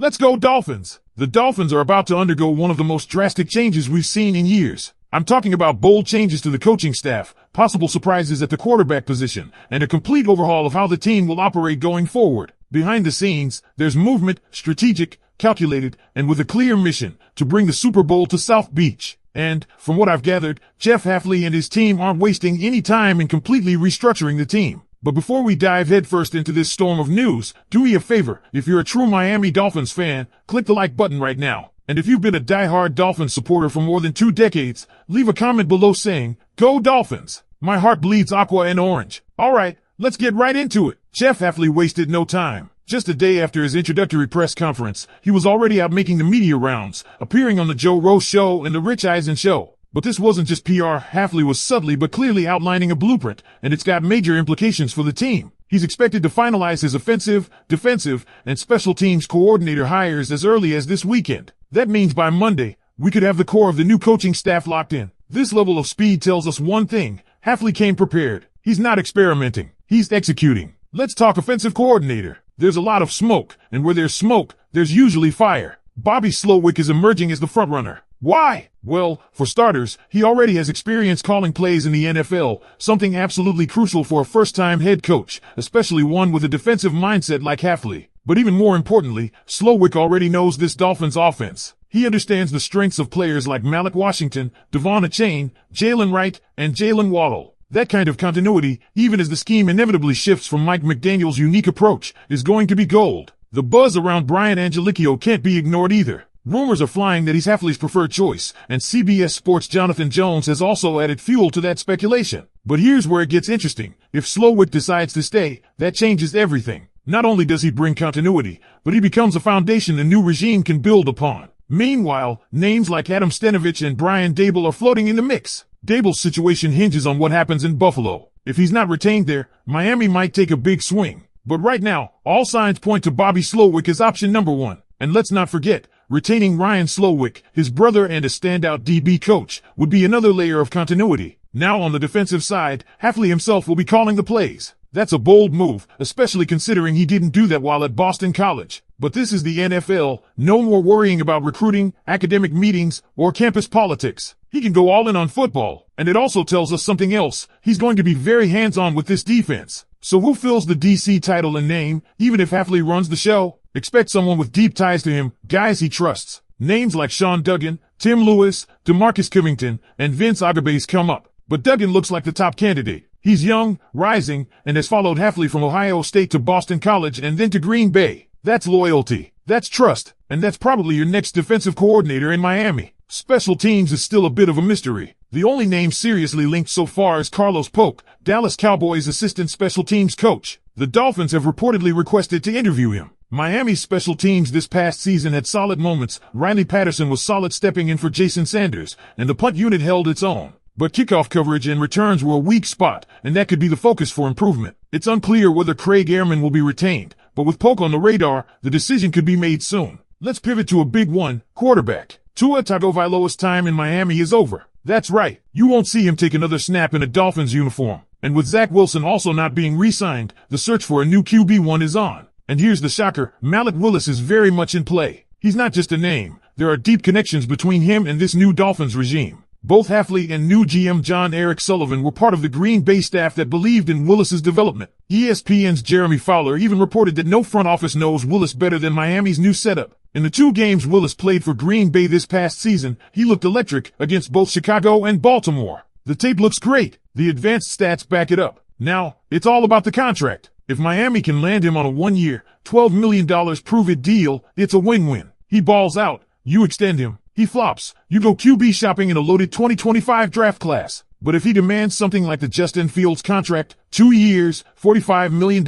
Let's go Dolphins! The Dolphins are about to undergo one of the most drastic changes we've seen in years. I'm talking about bold changes to the coaching staff, possible surprises at the quarterback position, and a complete overhaul of how the team will operate going forward. Behind the scenes, there's movement, strategic, calculated, and with a clear mission to bring the Super Bowl to South Beach. And, from what I've gathered, Jeff Hafley and his team aren't wasting any time in completely restructuring the team. But before we dive headfirst into this storm of news, do me a favor, if you're a true Miami Dolphins fan, click the like button right now. And if you've been a diehard Dolphins supporter for more than 2 decades, leave a comment below saying, "Go Dolphins!" My heart bleeds aqua and orange. Alright, let's get right into it. Jeff Hafley wasted no time. Just a day after his introductory press conference, he was already out making the media rounds, appearing on the Joe Rogan Show and the Rich Eisen Show. But this wasn't just PR. Hafley was subtly but clearly outlining a blueprint, and it's got major implications for the team. He's expected to finalize his offensive, defensive, and special teams coordinator hires as early as this weekend. That means by Monday, we could have the core of the new coaching staff locked in. This level of speed tells us one thing: Hafley came prepared. He's not experimenting. He's executing. Let's talk offensive coordinator. There's a lot of smoke, and where there's smoke, there's usually fire. Bobby Slowick is emerging as the frontrunner. Why? Well, for starters, he already has experience calling plays in the NFL, something absolutely crucial for a first-time head coach, especially one with a defensive mindset like Hafley. But even more importantly, Slowick already knows this Dolphins offense. He understands the strengths of players like Malik Washington, Devon Achane, Jalen Wright, and Jalen Waddle. That kind of continuity, even as the scheme inevitably shifts from Mike McDaniel's unique approach, is going to be gold. The buzz around Brian Angelicchio can't be ignored either. Rumors are flying that he's Hafley's preferred choice, and CBS Sports' Jonathan Jones has also added fuel to that speculation. But here's where it gets interesting. If Slowick decides to stay, that changes everything. Not only does he bring continuity, but he becomes a foundation the new regime can build upon. Meanwhile, names like Adam Stenavich and Brian Daboll are floating in the mix. Daboll's situation hinges on what happens in Buffalo. If he's not retained there, Miami might take a big swing. But right now, all signs point to Bobby Slowick as option number 1. And let's not forget, retaining Ryan Slowick, his brother and a standout DB coach, would be another layer of continuity. Now on the defensive side, Hafley himself will be calling the plays. That's a bold move, especially considering he didn't do that while at Boston College. But this is the NFL, no more worrying about recruiting, academic meetings, or campus politics. He can go all in on football, and it also tells us something else. He's going to be very hands-on with this defense. So who fills the DC title and name, even if Hafley runs the show? Expect someone with deep ties to him, guys he trusts. Names like Sean Duggan, Tim Lewis, DeMarcus Covington, and Vince Agabase come up. But Duggan looks like the top candidate. He's young, rising, and has followed Hafley from Ohio State to Boston College and then to Green Bay. That's loyalty. That's trust. And that's probably your next defensive coordinator in Miami. Special teams is still a bit of a mystery. The only name seriously linked so far is Carlos Polk, Dallas Cowboys assistant special teams coach. The Dolphins have reportedly requested to interview him. Miami's special teams this past season had solid moments. Riley Patterson was solid stepping in for Jason Sanders, and the punt unit held its own. But kickoff coverage and returns were a weak spot, and that could be the focus for improvement. It's unclear whether Craig Ehrman will be retained, but with Polk on the radar, the decision could be made soon. Let's pivot to a big one, quarterback. Tua Tagovailoa's time in Miami is over. That's right, you won't see him take another snap in a Dolphins uniform. And with Zach Wilson also not being re-signed, the search for a new QB1 is on. And here's the shocker, Malik Willis is very much in play. He's not just a name, there are deep connections between him and this new Dolphins regime. Both Hafley and new GM John Eric Sullivan were part of the Green Bay staff that believed in Willis's development. ESPN's Jeremy Fowler even reported that no front office knows Willis better than Miami's new setup. In the 2 games Willis played for Green Bay this past season, he looked electric against both Chicago and Baltimore. The tape looks great. The advanced stats back it up. Now, it's all about the contract. If Miami can land him on a 1-year, $12 million prove-it deal, it's a win-win. He balls out, you extend him. He flops, you go QB shopping in a loaded 2025 draft class. But if he demands something like the Justin Fields contract, 2 years, $45 million,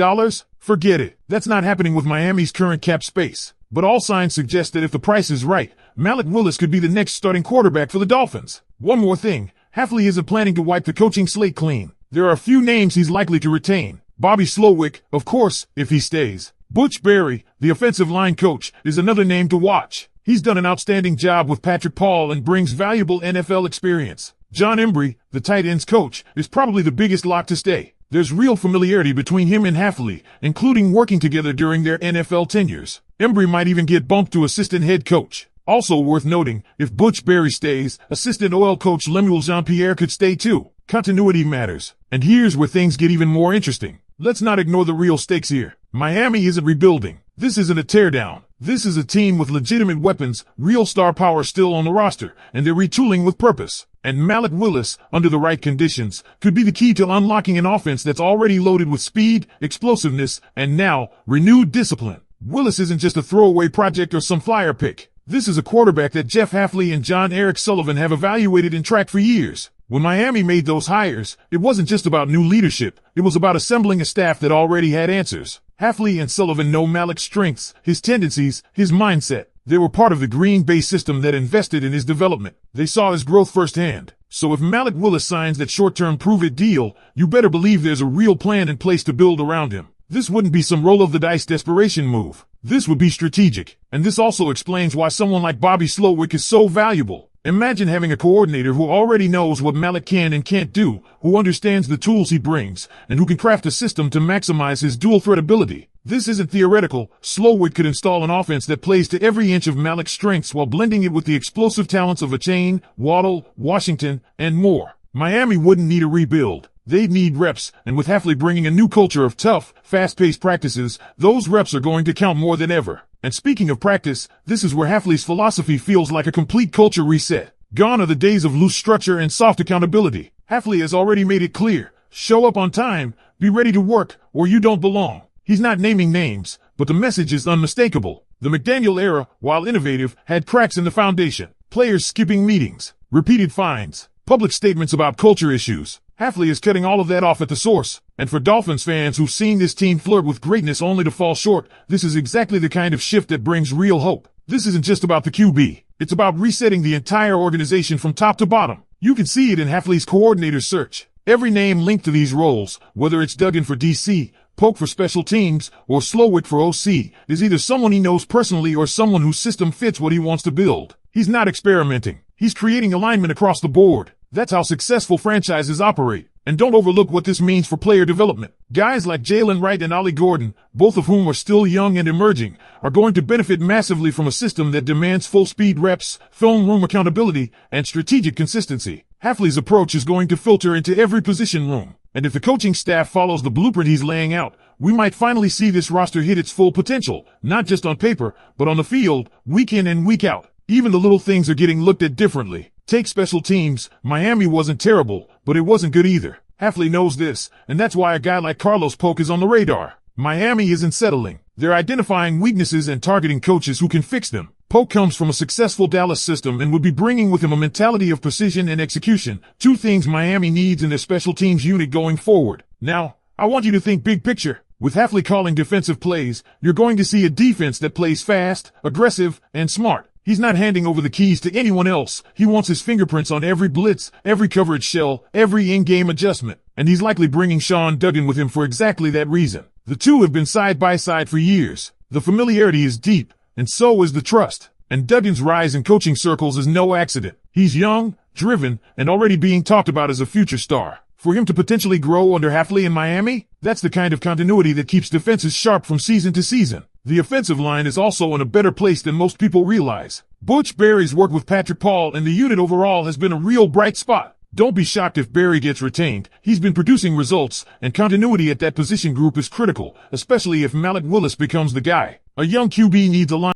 forget it. That's not happening with Miami's current cap space. But all signs suggest that if the price is right, Malik Willis could be the next starting quarterback for the Dolphins. One more thing, Hafley isn't planning to wipe the coaching slate clean. There are a few names he's likely to retain. Bobby Slowick, of course, if he stays. Butch Berry, the offensive line coach, is another name to watch. He's done an outstanding job with Patrick Paul and brings valuable NFL experience. John Embry, the tight ends coach, is probably the biggest lock to stay. There's real familiarity between him and Hafley, including working together during their NFL tenures. Embry might even get bumped to assistant head coach. Also worth noting, if Butch Barry stays, assistant OL coach Lemuel Jean-Pierre could stay too. Continuity matters. And here's where things get even more interesting. Let's not ignore the real stakes here. Miami isn't rebuilding. This isn't a teardown. This is a team with legitimate weapons, real star power still on the roster, and they're retooling with purpose. And Malik Willis, under the right conditions, could be the key to unlocking an offense that's already loaded with speed, explosiveness, and now, renewed discipline. Willis isn't just a throwaway project or some flyer pick. This is a quarterback that Jeff Hafley and John Eric Sullivan have evaluated and tracked for years. When Miami made those hires, it wasn't just about new leadership, it was about assembling a staff that already had answers. Hafley and Sullivan know Malik's strengths, his tendencies, his mindset. They were part of the Green Bay system that invested in his development. They saw his growth firsthand. So if Malik Willis signs that short-term prove-it deal, you better believe there's a real plan in place to build around him. This wouldn't be some roll-of-the-dice desperation move. This would be strategic. And this also explains why someone like Bobby Slowick is so valuable. Imagine having a coordinator who already knows what Malik can and can't do, who understands the tools he brings, and who can craft a system to maximize his dual-threat ability. This isn't theoretical. Slowick could install an offense that plays to every inch of Malik's strengths while blending it with the explosive talents of Achane, Waddle, Washington, and more. Miami wouldn't need a rebuild. They'd need reps, and with Hafley bringing a new culture of tough, fast-paced practices, those reps are going to count more than ever. And speaking of practice, this is where Hafley's philosophy feels like a complete culture reset. Gone are the days of loose structure and soft accountability. Hafley has already made it clear. Show up on time, be ready to work, or you don't belong. He's not naming names, but the message is unmistakable. The Mcdaniel era, while innovative, had cracks in the foundation. Players skipping meetings, repeated fines, public statements about culture issues. Hafley is cutting all of that off at the source. And for Dolphins fans who've seen this team flirt with greatness only to fall short, this is exactly the kind of shift that brings real hope. This isn't just about the QB. It's about resetting the entire organization from top to bottom. You can see it in Hafley's coordinator search. Every name linked to these roles, whether it's Duggan for DC, Polk for special teams, or Slowick for OC, is either someone he knows personally or someone whose system fits what he wants to build. He's not experimenting. He's creating alignment across the board. That's how successful franchises operate. And don't overlook what this means for player development. Guys like Jalen Wright and Ollie Gordon, both of whom are still young and emerging, are going to benefit massively from a system that demands full-speed reps, film room accountability, and strategic consistency. Hafley's approach is going to filter into every position room. And if the coaching staff follows the blueprint he's laying out, we might finally see this roster hit its full potential, not just on paper, but on the field, week in and week out. Even the little things are getting looked at differently. Take special teams. Miami wasn't terrible, but it wasn't good either. Hafley knows this, and that's why a guy like Carlos Polk is on the radar. Miami isn't settling. They're identifying weaknesses and targeting coaches who can fix them. Polk comes from a successful Dallas system and would be bringing with him a mentality of precision and execution, two things Miami needs in their special teams unit going forward. Now, I want you to think big picture. With Hafley calling defensive plays, you're going to see a defense that plays fast, aggressive, and smart. He's not handing over the keys to anyone else. He wants his fingerprints on every blitz, every coverage shell, every in-game adjustment. And he's likely bringing Sean Duggan with him for exactly that reason. The two have been side by side for years. The familiarity is deep, and so is the trust. And Duggan's rise in coaching circles is no accident. He's young, driven, and already being talked about as a future star. For him to potentially grow under Hafley in Miami, that's the kind of continuity that keeps defenses sharp from season to season. The offensive line is also in a better place than most people realize. Butch Barry's work with Patrick Paul and the unit overall has been a real bright spot. Don't be shocked if Barry gets retained. He's been producing results, and continuity at that position group is critical, especially if Malik Willis becomes the guy. A young QB needs a line